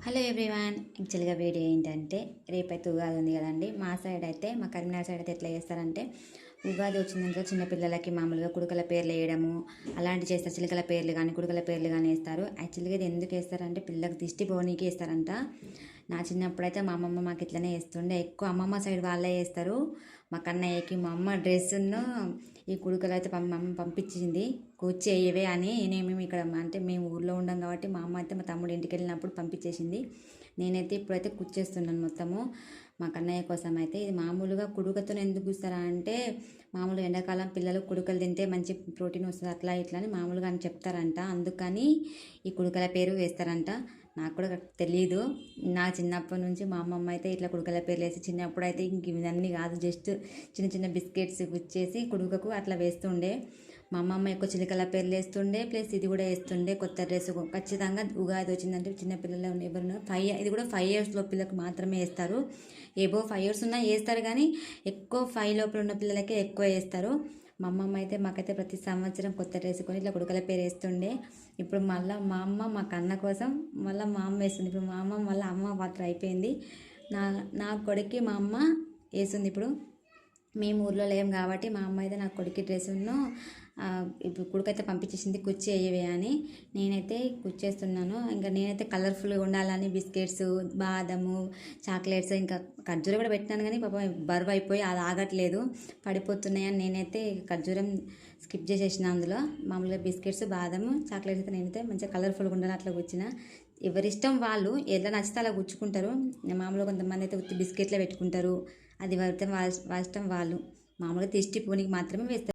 Hello everyone. యాక్చువల్గా video ఏంటంటే రేపైతే ఉగాది ఉంది కదండి. మా సైడ్ అయితే, మా కరీంనగర్ సైడ్ అయితే ఎట్లా చేస్తారంటే, ఉగాది వచ్చిందంటే చిన్నపిల్లలకి మామూలుగా కుడుకల పేర్లు వేయడము అలాంటివి చేస్తారు. చిలుకల పేర్లు కానీ కుడుకల పేర్లు కానీ వేస్తారు. యాక్చువల్గా ఇది ఎందుకు వేస్తారంటే పిల్లలకు దిష్టి పోనీకి వేస్తారంట. నా చిన్నప్పుడైతే మా అమ్మమ్మ మాకు ఇట్లనే వేస్తుండే. ఎక్కువ అమ్మమ్మ సైడ్ వాళ్ళే వేస్తారు. మా కన్నయ్యకి మా అమ్మ డ్రెస్సును ఈ కుడుకలు అయితే మా అమ్మ పంపించింది, కూర్చేయవే అని. మేము ఇక్కడ అంటే మేము ఊర్లో ఉండం కాబట్టి మా అమ్మ అయితే మా తమ్ముడు ఇంటికి వెళ్ళినప్పుడు పంపించేసింది. నేనైతే ఇప్పుడైతే కూర్చేస్తున్నాను మొత్తము మా కన్నయ్య కోసం. అయితే ఇది మామూలుగా కుడుకతో ఎందుకు కూస్తారా అంటే, మామూలుగా ఎండాకాలం పిల్లలు కుడుకలు తింటే మంచి ప్రోటీన్ వస్తుంది అట్లా ఇట్లా అని మామూలుగా అని చెప్తారంట. అందుకని ఈ కుడుకల పేరు వేస్తారంట. నాకు కూడా తెలియదు. నా చిన్నప్పటి నుంచి మా అమ్మమ్మ అయితే ఇట్లా కుడుకల పేర్లు వేసి, చిన్నప్పుడు అయితే ఇంక ఇవన్నీ కాదు, జస్ట్ చిన్న చిన్న బిస్కెట్స్ గుచ్చేసి కుడుకకు అట్లా వేస్తుండే. మా అమ్మమ్మ ఎక్కువ చిలుకల పేర్లు వేస్తుండే, ప్లస్ ఇది కూడా వేస్తుండే. కొత్త డ్రెస్ ఖచ్చితంగా ఉగాది వచ్చిందంటే చిన్నపిల్లలు ఎవరు ఇది కూడా 5 years పిల్లలకు మాత్రమే వేస్తారు. ఏబో 5 years ఉన్నా వేస్తారు, కానీ ఎక్కువ 5 లోపల ఉన్న పిల్లలకే ఎక్కువ వేస్తారు. మా అమ్మమ్మ అయితే మాకైతే ప్రతి సంవత్సరం కొత్త డ్రెస్ కొని ఇట్లా కుడుకల పేరు వేస్తుండే. ఇప్పుడు మళ్ళీ మా అమ్మ మా కన్న కోసం మళ్ళీ మా అమ్మ వేస్తుంది. ఇప్పుడు మా అమ్మ మళ్ళీ అమ్మ పాత్ర అయిపోయింది. నా నా కొడుక్కి మా అమ్మ వేస్తుంది. ఇప్పుడు మేము ఊర్లో లేం కాబట్టి మా అమ్మ అయితే నా కొడుకు డ్రెస్సును ఇప్పుడు కొడుకైతే పంపించేసింది, కుర్చీ వేయవే అని. నేనైతే కుర్చేస్తున్నాను. ఇంకా నేనైతే కలర్ఫుల్గా ఉండాలని బిస్కెట్స్, బాదము, చాక్లెట్స్, ఇంకా ఖర్జూరం కూడా పెట్టినాను, కానీ పాపం బరువు అయిపోయి అది ఆగట్లేదు, పడిపోతున్నాయని నేనైతే ఖర్జూరం స్కిప్ చేసేసిన. అందులో మామూలుగా బిస్కెట్స్, బాదము, చాక్లెట్స్ అయితే నేనైతే మంచిగా కలర్ఫుల్గా ఉండాలని అట్లా కూర్చిన. ఎవరిష్టం వాళ్ళు ఎలా నచ్చితే అలా గుచ్చుకుంటారు. మామూలుగా కొంతమంది అయితే ఉత్తి బిస్కెట్లే పెట్టుకుంటారు. అది వాళ్ళ ఇష్టం వాళ్ళు. మామూలుగా దిష్టి పూనికి మాత్రమే వేస్తారు.